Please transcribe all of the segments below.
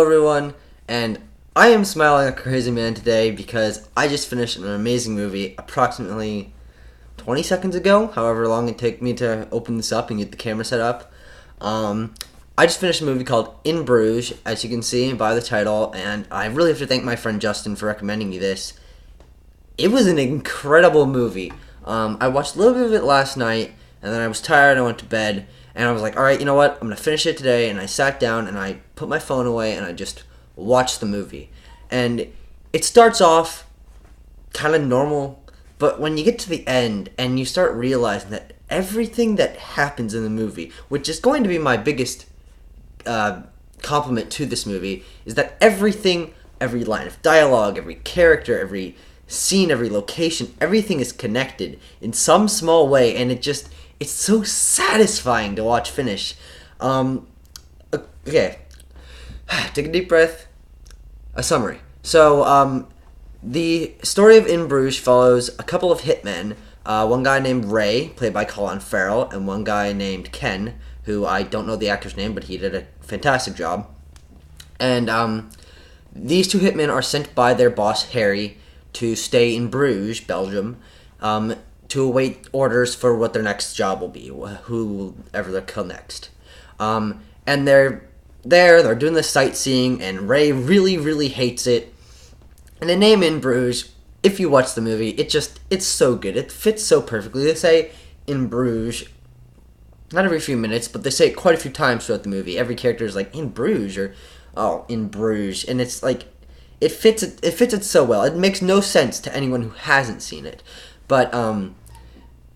Everyone, and I am smiling like a crazy man today because I just finished an amazing movie approximately 20 seconds ago, however long it took me to open this up and get the camera set up. Um, I just finished a movie called In Bruges, as you can see by the title, and I really have to thank my friend Justin for recommending me this. It was an incredible movie. I watched a little bit of it last night, and then I was tired. I went to bed, and I was like, all right, you know what? I'm going to finish it today. And I sat down, and I put my phone away, and I just watched the movie. And it starts off kind of normal, but when you get to the end, and you start realizing that everything that happens in the movie, which is going to be my biggest compliment to this movie, is that everything, every line of dialogue, every character, every scene, every location, everything is connected in some small way, and it's so satisfying to watch finish. Okay, take a deep breath. A summary. So, the story of In Bruges follows a couple of hitmen, one guy named Ray, played by Colin Farrell, and one guy named Ken, who I don't know the actor's name, but he did a fantastic job. And these two hitmen are sent by their boss, Harry, to stay in Bruges, Belgium, to await orders for what their next job will be, whoever they'll kill next. And they're doing the sightseeing, and Ray really, really hates it. And the name In Bruges, if you watch the movie, it's so good. It fits so perfectly. They say In Bruges, not every few minutes, but they say it quite a few times throughout the movie. Every character is like, In Bruges, or, oh, In Bruges. And it's like, it fits it so well. It makes no sense to anyone who hasn't seen it. But,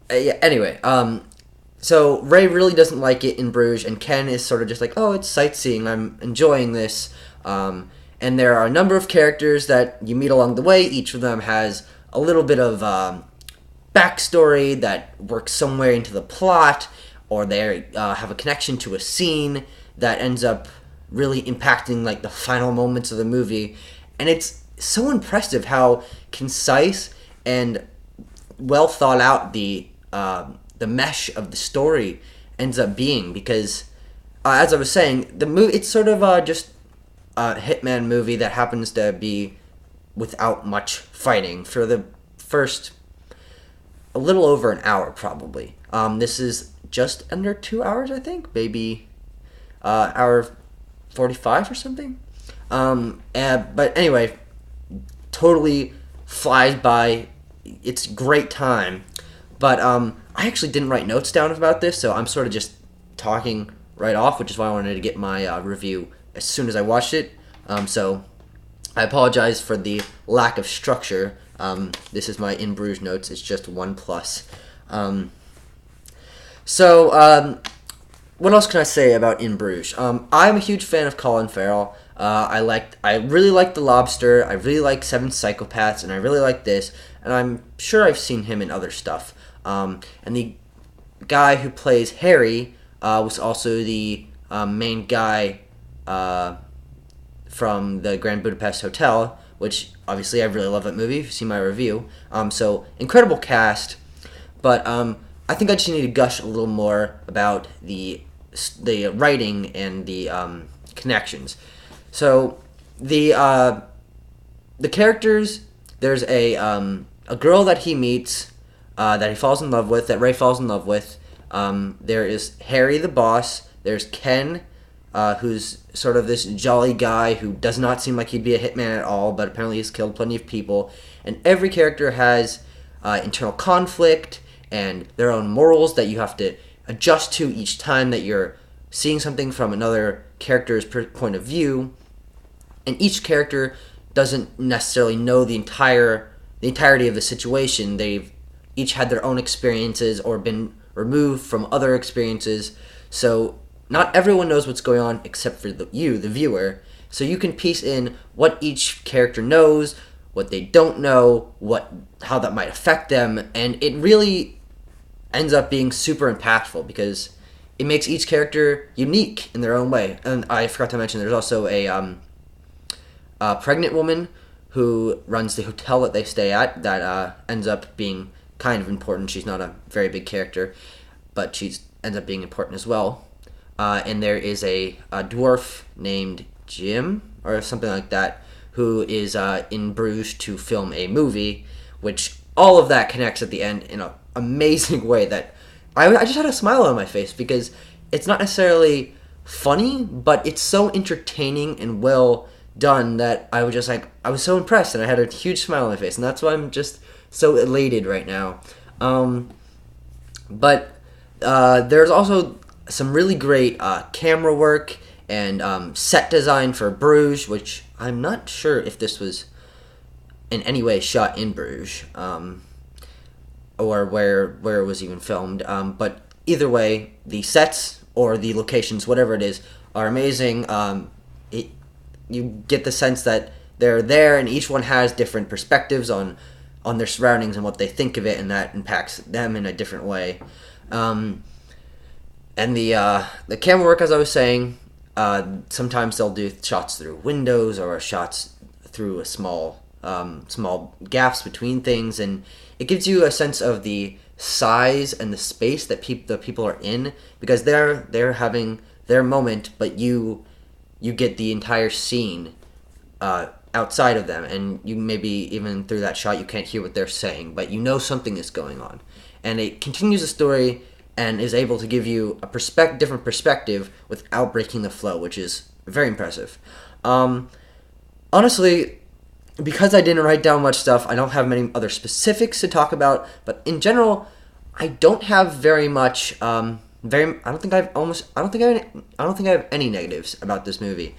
yeah, anyway, so Ray really doesn't like it in Bruges, and Ken is sort of just like, oh, it's sightseeing, I'm enjoying this. And there are a number of characters that you meet along the way. Each of them has a little bit of backstory that works somewhere into the plot, or they have a connection to a scene that ends up really impacting like the final moments of the movie. And it's so impressive how concise and well thought out the mesh of the story ends up being, because as I was saying, the movie, it's sort of just a hitman movie that happens to be without much fighting for the first a little over an hour probably. This is just under 2 hours, I think, maybe hour 45 or something. But anyway, totally flies by. It's a great time. But I actually didn't write notes down about this, so I'm sort of just talking right off, which is why I wanted to get my review as soon as I watched it. So I apologize for the lack of structure. This is my In Bruges notes. It's just 1+. What else can I say about In Bruges? I'm a huge fan of Colin Farrell. I really like The Lobster. I really like Seven Psychopaths, and I really like this. And I'm sure I've seen him in other stuff. And the guy who plays Harry was also the main guy from the Grand Budapest Hotel, which obviously I really love that movie. If you've seen my review, so incredible cast. But I think I just need to gush a little more about the writing and the connections. So the characters, there's a girl that he meets, that he falls in love with, that Ray falls in love with. There is Harry the boss. There's Ken, who's sort of this jolly guy who does not seem like he'd be a hitman at all, but apparently he's killed plenty of people. And every character has internal conflict and their own morals that you have to adjust to each time that you're seeing something from another character's point of view. And each character doesn't necessarily know the entirety of the situation. They've each had their own experiences or been removed from other experiences. So not everyone knows what's going on except for you, the viewer. So you can piece in what each character knows, what they don't know, how that might affect them, and it really ends up being super impactful because it makes each character unique in their own way. And I forgot to mention, there's also a pregnant woman who runs the hotel that they stay at that ends up being kind of important. She's not a very big character, but she ends up being important as well. And there is a dwarf named Jim, or something like that, who is in Bruges to film a movie, which all of that connects at the end in an amazing way that I just had a smile on my face, because it's not necessarily funny, but it's so entertaining and well done that I was just like, I was so impressed, and I had a huge smile on my face, and that's why I'm just so elated right now. But there's also some really great camera work and set design for Bruges, which I'm not sure if this was in any way shot in Bruges, or where it was even filmed. But either way, the sets or the locations, whatever it is, are amazing. You get the sense that they're there, and each one has different perspectives on their surroundings and what they think of it, and that impacts them in a different way. And the camera work, as I was saying, sometimes they'll do shots through windows or shots through a small gaps between things, and it gives you a sense of the size and the space that the people are in, because they're having their moment, but you get the entire scene outside of them, and you maybe even through that shot you can't hear what they're saying, but you know something is going on, and it continues the story and is able to give you a different perspective without breaking the flow, which is very impressive. Honestly, because I didn't write down much stuff, I don't have many other specifics to talk about, but in general, I don't have very much. I don't think I have any negatives about this movie.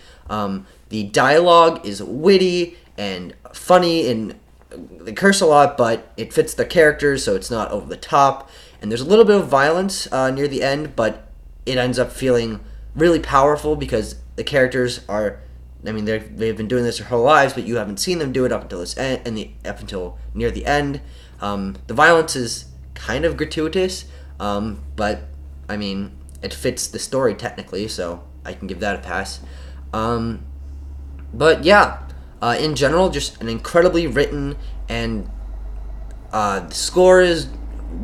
The dialogue is witty and funny, and they curse a lot, but it fits the characters, so it's not over the top. And there's a little bit of violence near the end, but it ends up feeling really powerful because the characters are. I mean, they've been doing this their whole lives, but you haven't seen them do it up until this end, up until near the end. The violence is kind of gratuitous, but I mean, it fits the story technically, so I can give that a pass. But yeah, in general, just an incredibly written, and the score is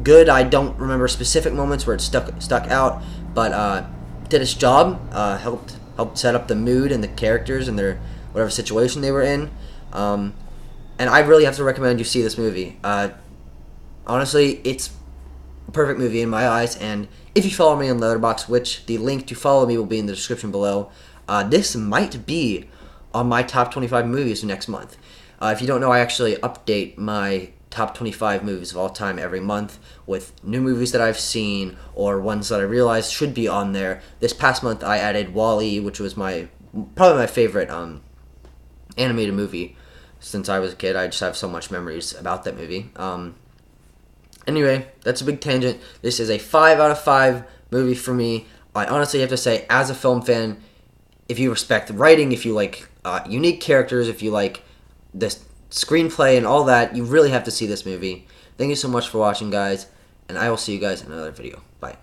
good. I don't remember specific moments where it stuck out, but did its job. Helped set up the mood and the characters and their whatever situation they were in. And I really have to recommend you see this movie. Honestly, it's a perfect movie in my eyes, and if you follow me on Letterboxd, which the link to follow me will be in the description below, this might be on my top 25 movies next month. If you don't know, I actually update my top 25 movies of all time every month with new movies that I've seen or ones that I realized should be on there. This past month I added WALL-E, which was probably my favorite animated movie since I was a kid. I just have so much memories about that movie. Anyway, that's a big tangent. This is a 5 out of 5 movie for me. I honestly have to say, as a film fan, if you respect the writing, if you like unique characters, if you like this screenplay and all that, you really have to see this movie. Thank you so much for watching, guys, and I will see you guys in another video. Bye.